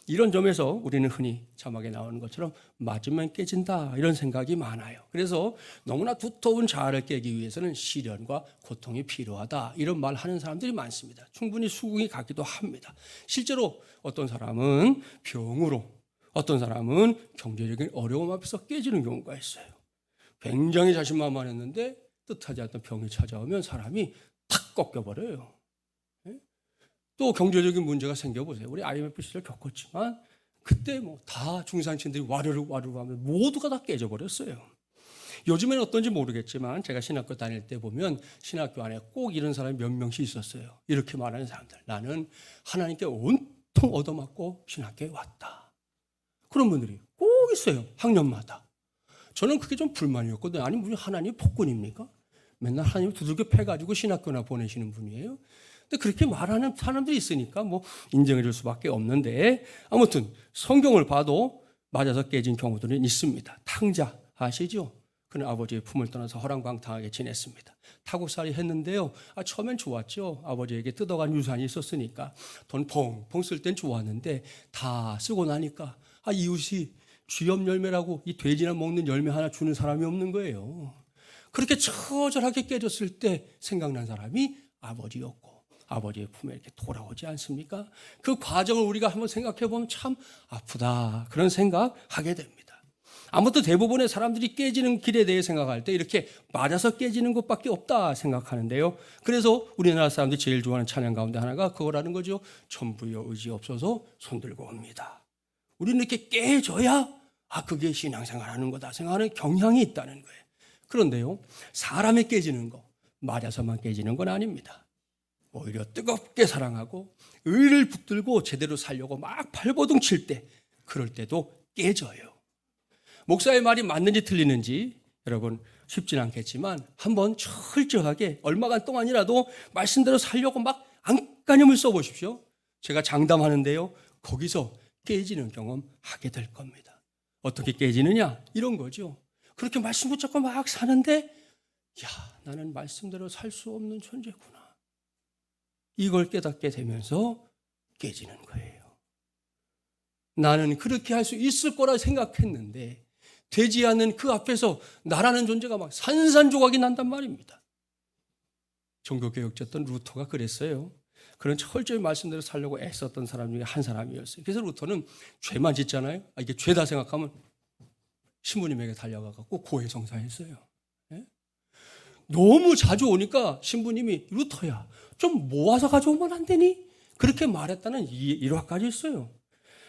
이런 점에서 우리는 흔히 자막에 나오는 것처럼 맞으면 깨진다, 이런 생각이 많아요. 그래서 너무나 두터운 자아를 깨기 위해서는 시련과 고통이 필요하다, 이런 말 하는 사람들이 많습니다. 충분히 수긍이 가기도 합니다. 실제로 어떤 사람은 병으로, 어떤 사람은 경제적인 어려움 앞에서 깨지는 경우가 있어요. 굉장히 자신만만했는데 뜻하지 않던 병이 찾아오면 사람이 탁 꺾여버려요. 또 경제적인 문제가 생겨보세요. 우리 IMF 시절 겪었지만 그때 다 중산층들이 와르르 하면 모두가 다 깨져버렸어요. 요즘에는 어떤지 모르겠지만 제가 신학교 다닐 때 보면 신학교 안에 꼭 이런 사람이 몇 명씩 있었어요. 이렇게 말하는 사람들. 나는 하나님께 온통 얻어맞고 신학교에 왔다. 그런 분들이 꼭 있어요. 학년마다. 저는 그게 좀 불만이었거든요. 아니 무슨 하나님 폭군입니까? 맨날 하나님 두들겨 패가지고 신학교나 보내시는 분이에요. 근데 그렇게 말하는 사람들이 있으니까 뭐 인정해 줄 수밖에 없는데, 아무튼 성경을 봐도 맞아서 깨진 경우들은 있습니다. 탕자 아시죠? 그는 아버지의 품을 떠나서 허랑방탕하게 지냈습니다. 타국살이 했는데요. 처음엔 좋았죠. 아버지에게 뜯어간 유산이 있었으니까 돈 펑펑 쓸 땐 좋았는데 다 쓰고 나니까 이웃이 쥐염 열매라고 이 돼지나 먹는 열매 하나 주는 사람이 없는 거예요. 그렇게 처절하게 깨졌을 때 생각난 사람이 아버지였고, 아버지의 품에 이렇게 돌아오지 않습니까? 그 과정을 우리가 한번 생각해 보면 참 아프다, 그런 생각하게 됩니다. 아무튼 대부분의 사람들이 깨지는 길에 대해 생각할 때 이렇게 맞아서 깨지는 것밖에 없다 생각하는데요. 그래서 우리나라 사람들이 제일 좋아하는 찬양 가운데 하나가 그거라는 거죠. 전부여 의지 없어서 손들고 옵니다. 우리는 이렇게 깨져야 그게 신앙생활하는 거다 생각하는 경향이 있다는 거예요. 그런데요, 사람이 깨지는 거, 맞아서만 깨지는 건 아닙니다. 오히려 뜨겁게 사랑하고 의를 붙들고 제대로 살려고 막 발버둥 칠 때, 그럴 때도 깨져요. 목사의 말이 맞는지 틀리는지 여러분 쉽진 않겠지만 한번 철저하게 얼마간 동안이라도 말씀대로 살려고 막 안간힘을 써보십시오. 제가 장담하는데요, 거기서 깨지는 경험 하게 될 겁니다. 어떻게 깨지느냐? 이런 거죠. 그렇게 말씀 붙잡고 막 사는데 나는 말씀대로 살 수 없는 존재구나, 이걸 깨닫게 되면서 깨지는 거예요. 나는 그렇게 할 수 있을 거라 생각했는데 되지 않는 그 앞에서 나라는 존재가 막 산산조각이 난단 말입니다. 종교개혁자였던 루터가 그랬어요. 그런 철저히 말씀대로 살려고 애썼던 사람 중에 한 사람이었어요. 그래서 루터는 죄만 짓잖아요. 이게 죄다 생각하면 신부님에게 달려가고 고해성사했어요. 예? 너무 자주 오니까 신부님이 루터야, 좀 모아서 가져오면 안 되니? 그렇게 말했다는 일화까지 있어요.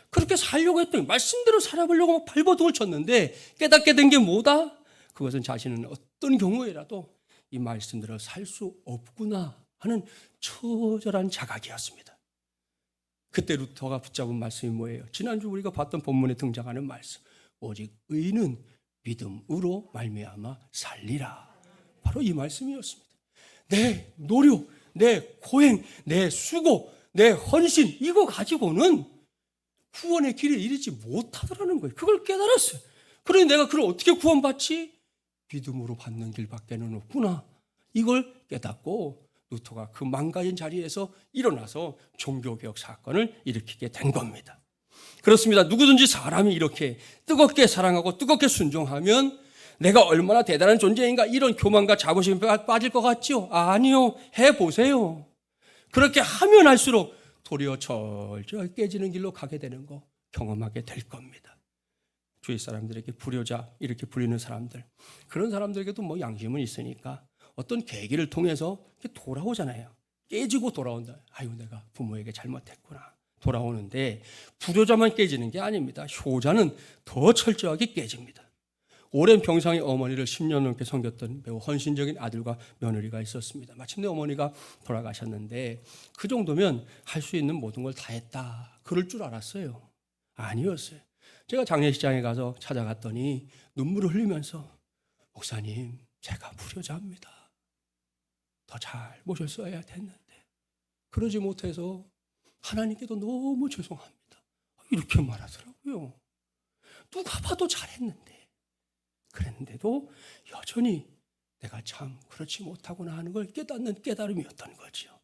그렇게 살려고 했더니 말씀대로 살아보려고 막 발버둥을 쳤는데 깨닫게 된 게 뭐다? 그것은 자신은 어떤 경우에라도 이 말씀대로 살 수 없구나 하는 처절한 자각이었습니다. 그때 루터가 붙잡은 말씀이 뭐예요? 지난주 우리가 봤던 본문에 등장하는 말씀, 오직 의는 믿음으로 말미암아 살리라. 바로 이 말씀이었습니다. 내 노력, 내 고행, 내 수고, 내 헌신, 이거 가지고는 구원의 길에 이르지 못하더라는 거예요. 그걸 깨달았어요. 그러니 내가 그걸 어떻게 구원받지? 믿음으로 받는 길밖에는 없구나, 이걸 깨닫고 루터가 그 망가진 자리에서 일어나서 종교개혁 사건을 일으키게 된 겁니다. 그렇습니다. 누구든지 사람이 이렇게 뜨겁게 사랑하고 뜨겁게 순종하면 내가 얼마나 대단한 존재인가, 이런 교만과 자부심에 빠질 것 같죠? 아니요. 해보세요. 그렇게 하면 할수록 도리어 철저히 깨지는 길로 가게 되는 거 경험하게 될 겁니다. 주위 사람들에게 불효자 이렇게 불리는 사람들, 그런 사람들에게도 뭐 양심은 있으니까 어떤 계기를 통해서 돌아오잖아요. 깨지고 돌아온다. 내가 부모에게 잘못했구나. 돌아오는데 불효자만 깨지는 게 아닙니다. 효자는 더 철저하게 깨집니다. 오랜 병상의 어머니를 10년 넘게 섬겼던 매우 헌신적인 아들과 며느리가 있었습니다. 마침내 어머니가 돌아가셨는데 그 정도면 할 수 있는 모든 걸 다 했다, 그럴 줄 알았어요. 아니었어요. 제가 장례식장에 가서 찾아갔더니 눈물을 흘리면서 목사님, 제가 불효자입니다. 더 잘 모셨어야 됐는데 그러지 못해서 하나님께도 너무 죄송합니다, 이렇게 말하더라고요. 누가 봐도 잘했는데, 그랬는데도 여전히 내가 참 그렇지 못하구나 하는 걸 깨닫는 깨달음이었던 거죠.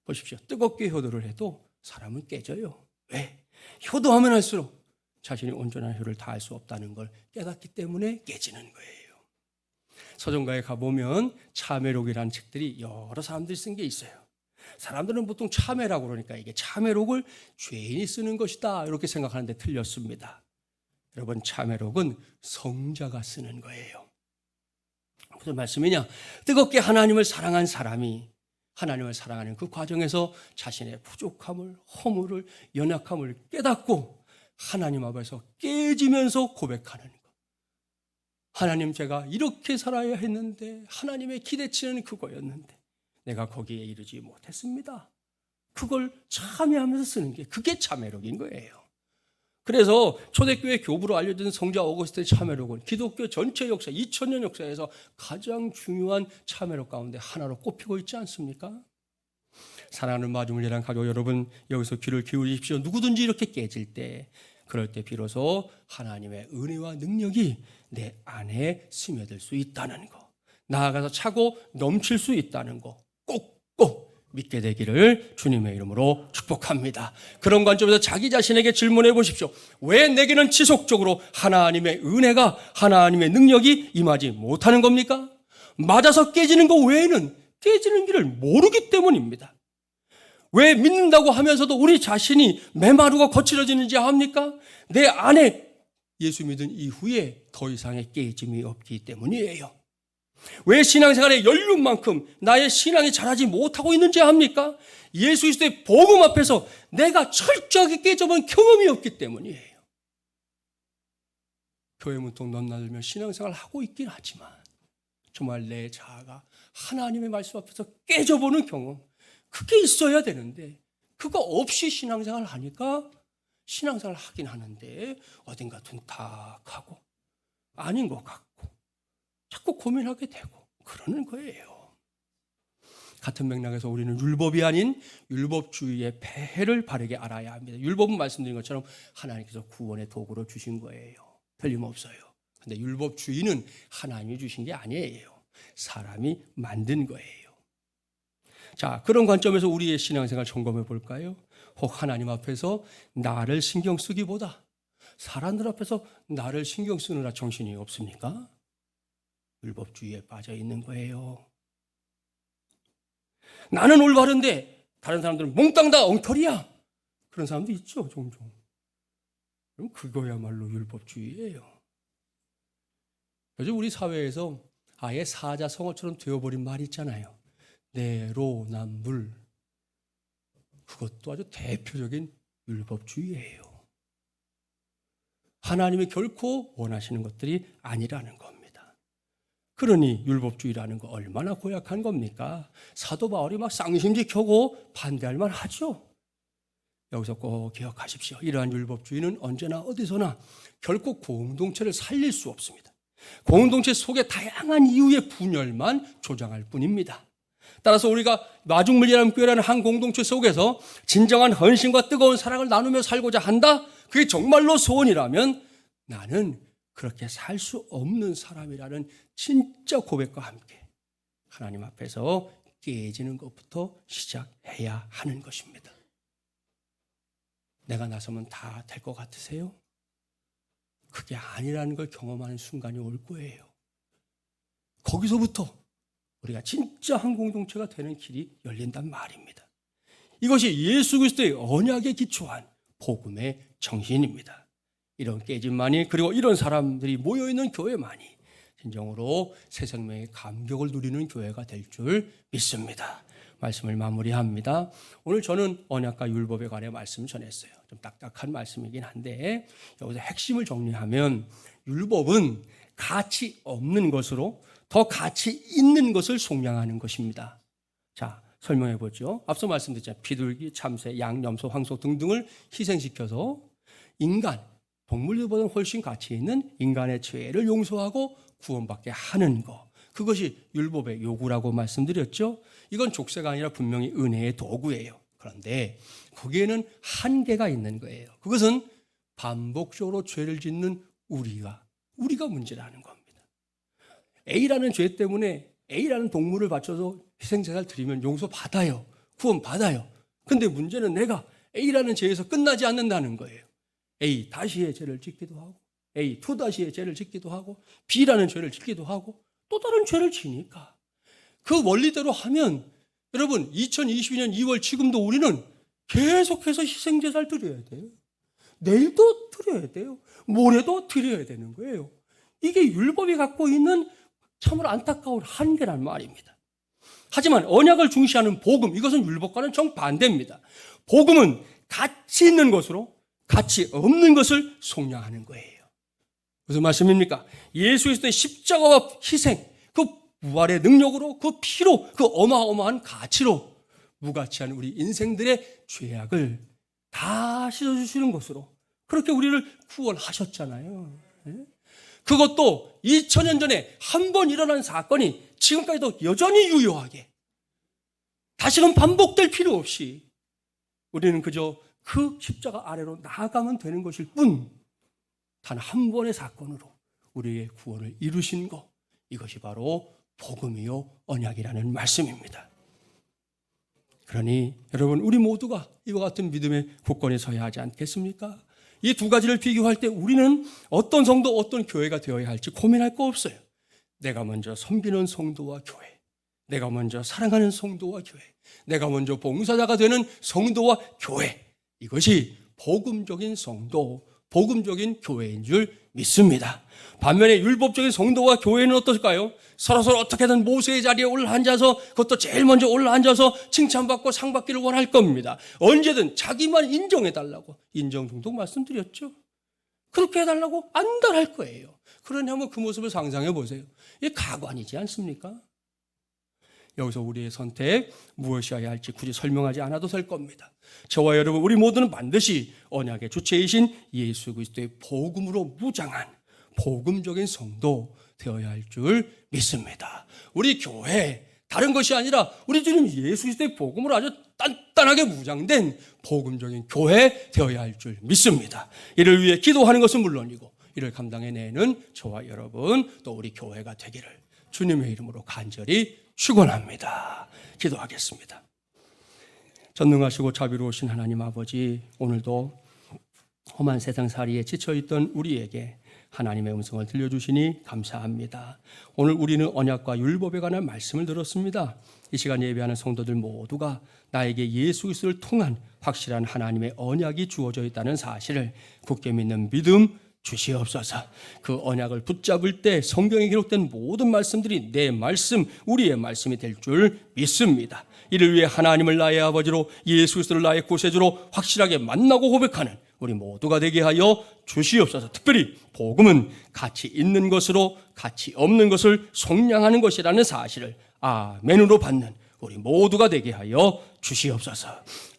보십시오. 뜨겁게 효도를 해도 사람은 깨져요. 왜? 효도하면 할수록 자신이 온전한 효를 다할 수 없다는 걸 깨닫기 때문에 깨지는 거예요. 서점가에 가보면 참회록이라는 책들이 여러 사람들이 쓴 게 있어요. 사람들은 보통 참회라고 그러니까 이게 참회록을 죄인이 쓰는 것이다 이렇게 생각하는데 틀렸습니다. 여러분, 참회록은 성자가 쓰는 거예요. 무슨 말씀이냐? 뜨겁게 하나님을 사랑한 사람이 하나님을 사랑하는 그 과정에서 자신의 부족함을, 허물을, 연약함을 깨닫고 하나님 앞에서 깨지면서 고백하는 것. 하나님, 제가 이렇게 살아야 했는데, 하나님의 기대치는 그거였는데 내가 거기에 이르지 못했습니다. 그걸 참회하면서 쓰는 게 그게 참회록인 거예요. 그래서 초대교회 교부로 알려진 성자 어거스틴의 참회록은 기독교 전체 역사, 2000년 역사에서 가장 중요한 참회록 가운데 하나로 꼽히고 있지 않습니까? 사랑하는 마중물이랑 가족 여러분, 여기서 귀를 기울이십시오. 누구든지 이렇게 깨질 때, 그럴 때 비로소 하나님의 은혜와 능력이 내 안에 스며들 수 있다는 거, 나아가서 차고 넘칠 수 있다는 거 꼭 믿게 되기를 주님의 이름으로 축복합니다. 그런 관점에서 자기 자신에게 질문해 보십시오. 왜 내게는 지속적으로 하나님의 은혜가, 하나님의 능력이 임하지 못하는 겁니까? 맞아서 깨지는 것 외에는 깨지는 길을 모르기 때문입니다. 왜 믿는다고 하면서도 우리 자신이 메마르고 거칠어지는지 압니까? 내 안에 예수 믿은 이후에 더 이상의 깨짐이 없기 때문이에요. 왜 신앙생활의 연륜만큼 나의 신앙이 자라지 못하고 있는지 압니까? 예수 그리스도의 복음 앞에서 내가 철저하게 깨져본 경험이 없기 때문이에요. 교회 문턱 넘나들며 신앙생활을 하고 있긴 하지만 정말 내 자아가 하나님의 말씀 앞에서 깨져보는 경험, 그게 있어야 되는데 그거 없이 신앙생활을 하니까 신앙생활을 하긴 하는데 어딘가 둔탁하고 아닌 것 같고 자꾸 고민하게 되고 그러는 거예요. 같은 맥락에서 우리는 율법이 아닌 율법주의의 폐해를 바르게 알아야 합니다. 율법은 말씀드린 것처럼 하나님께서 구원의 도구로 주신 거예요. 틀림없어요. 근데 율법주의는 하나님이 주신 게 아니에요. 사람이 만든 거예요. 자, 그런 관점에서 우리의 신앙생활 점검해 볼까요? 혹 하나님 앞에서 나를 신경 쓰기보다 사람들 앞에서 나를 신경 쓰느라 정신이 없습니까? 율법주의에 빠져 있는 거예요. 나는 올바른데 다른 사람들은 몽땅 다 엉터리야. 그런 사람도 있죠, 종종. 그럼 그거야말로 율법주의예요. 요즘 우리 사회에서 아예 사자성어처럼 되어버린 말이 있잖아요. 내로남불. 그것도 아주 대표적인 율법주의예요. 하나님이 결코 원하시는 것들이 아니라는 겁니다. 그러니 율법주의라는 거 얼마나 고약한 겁니까? 사도 바울이 막 쌍심지켜고 반대할 만하죠. 여기서 꼭 기억하십시오. 이러한 율법주의는 언제나 어디서나 결코 공동체를 살릴 수 없습니다. 공동체 속에 다양한 이유의 분열만 조장할 뿐입니다. 따라서 우리가 마중물이라는 교회라는 한 공동체 속에서 진정한 헌신과 뜨거운 사랑을 나누며 살고자 한다? 그게 정말로 소원이라면 나는 그렇게 살 수 없는 사람이라는 진짜 고백과 함께 하나님 앞에서 깨지는 것부터 시작해야 하는 것입니다. 내가 나서면 다 될 것 같으세요? 그게 아니라는 걸 경험하는 순간이 올 거예요. 거기서부터 우리가 진짜 한 공동체가 되는 길이 열린단 말입니다. 이것이 예수 그리스도의 언약에 기초한 복음의 정신입니다. 이런 깨짐만이, 그리고 이런 사람들이 모여있는 교회만이 진정으로 새 생명의 감격을 누리는 교회가 될 줄 믿습니다. 말씀을 마무리합니다. 오늘 저는 언약과 율법에 관해 말씀을 전했어요. 좀 딱딱한 말씀이긴 한데 여기서 핵심을 정리하면 율법은 가치 없는 것으로 더 가치 있는 것을 속량하는 것입니다. 자, 설명해 보죠. 앞서 말씀드렸잖아요. 비둘기, 참새, 양, 염소, 황소 등등을 희생시켜서 인간, 동물들보다는 훨씬 가치 있는 인간의 죄를 용서하고 구원받게 하는 것. 그것이 율법의 요구라고 말씀드렸죠. 이건 족쇄가 아니라 분명히 은혜의 도구예요. 그런데 거기에는 한계가 있는 거예요. 그것은 반복적으로 죄를 짓는 우리가 문제라는 겁니다. A라는 죄 때문에 A라는 동물을 바쳐서 희생제사를 드리면 용서받아요. 구원받아요. 근데 문제는 내가 A라는 죄에서 끝나지 않는다는 거예요. A 다시의 죄를 짓기도 하고 A 또 다시의 죄를 짓기도 하고 B라는 죄를 짓기도 하고 또 다른 죄를 지니까 그 원리대로 하면 여러분 2022년 2월 지금도 우리는 계속해서 희생제사를 드려야 돼요. 내일도 드려야 돼요. 모레도 드려야 되는 거예요. 이게 율법이 갖고 있는 참으로 안타까운 한계란 말입니다. 하지만 언약을 중시하는 복음, 이것은 율법과는 정반대입니다. 복음은 가치 있는 것으로 가치 없는 것을 속량하는 거예요. 무슨 말씀입니까? 예수 그리스도의 십자가와 희생, 그 부활의 능력으로, 그 피로, 그 어마어마한 가치로 무가치한 우리 인생들의 죄악을 다 씻어주시는 것으로 그렇게 우리를 구원하셨잖아요. 그것도 2000년 전에 한 번 일어난 사건이 지금까지도 여전히 유효하게 다시금 반복될 필요 없이 우리는 그저 그 십자가 아래로 나아가면 되는 것일 뿐, 단 한 번의 사건으로 우리의 구원을 이루신 것, 이것이 바로 복음이요 언약이라는 말씀입니다. 그러니 여러분, 우리 모두가 이와 같은 믿음의 굳건히 서야 하지 않겠습니까? 이 두 가지를 비교할 때 우리는 어떤 성도, 어떤 교회가 되어야 할지 고민할 거 없어요. 내가 먼저 섬기는 성도와 교회, 내가 먼저 사랑하는 성도와 교회, 내가 먼저 봉사자가 되는 성도와 교회, 이것이 복음적인 성도, 복음적인 교회인 줄 믿습니다. 반면에 율법적인 성도와 교회는 어떨까요? 서로서로 어떻게든 모세의 자리에 올라앉아서, 그것도 제일 먼저 올라앉아서 칭찬받고 상 받기를 원할 겁니다. 언제든 자기만 인정해달라고, 인정 중독 말씀드렸죠. 그렇게 해달라고 안달할 거예요. 그러니 한번 그 모습을 상상해 보세요. 이게 가관이지 않습니까? 여기서 우리의 선택, 무엇이어야 할지 굳이 설명하지 않아도 될 겁니다. 저와 여러분, 우리 모두는 반드시 언약의 주체이신 예수 그리스도의 복음으로 무장한 복음적인 성도 되어야 할 줄 믿습니다. 우리 교회, 다른 것이 아니라 우리 주님 예수 그리스도의 복음으로 아주 단단하게 무장된 복음적인 교회 되어야 할 줄 믿습니다. 이를 위해 기도하는 것은 물론이고 이를 감당해내는 저와 여러분, 또 우리 교회가 되기를 주님의 이름으로 간절히 축원합니다. 기도하겠습니다. 전능하시고 자비로우신 하나님 아버지, 오늘도 험한 세상살이에 지쳐있던 우리에게 하나님의 음성을 들려주시니 감사합니다. 오늘 우리는 언약과 율법에 관한 말씀을 들었습니다. 이 시간 예배하는 성도들 모두가 나에게 예수 그리스도를 통한 확실한 하나님의 언약이 주어져 있다는 사실을 굳게 믿는 믿음 주시옵소서. 그 언약을 붙잡을 때 성경에 기록된 모든 말씀들이 내 말씀, 우리의 말씀이 될 줄 믿습니다. 이를 위해 하나님을 나의 아버지로, 예수 그리스도를 나의 구세주로 확실하게 만나고 고백하는 우리 모두가 되게 하여 주시옵소서. 특별히 복음은 가치 있는 것으로 가치 없는 것을 속량하는 것이라는 사실을 아멘으로 받는 우리 모두가 되게 하여 주시옵소서.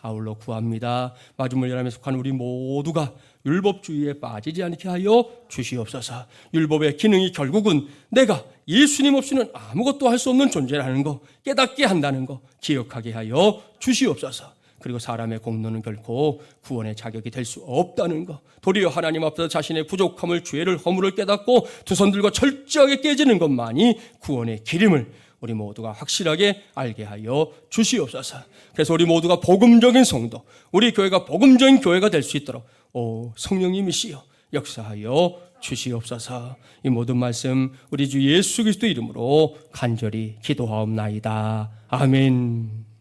아울러 구합니다. 마지막 열람에 속한 우리 모두가 율법주의에 빠지지 않게 하여 주시옵소서. 율법의 기능이 결국은 내가 예수님 없이는 아무것도 할 수 없는 존재라는 거 깨닫게 한다는 거 기억하게 하여 주시옵소서. 그리고 사람의 공로는 결코 구원의 자격이 될 수 없다는 것, 도리어 하나님 앞에서 자신의 부족함을, 죄를, 허물을 깨닫고 두 손 들고 철저하게 깨지는 것만이 구원의 길임을 우리 모두가 확실하게 알게 하여 주시옵소서. 그래서 우리 모두가 복음적인 성도, 우리 교회가 복음적인 교회가 될 수 있도록 성령님이시여 역사하여 주시옵소서. 이 모든 말씀 우리 주 예수 그리스도 이름으로 간절히 기도하옵나이다. 아멘.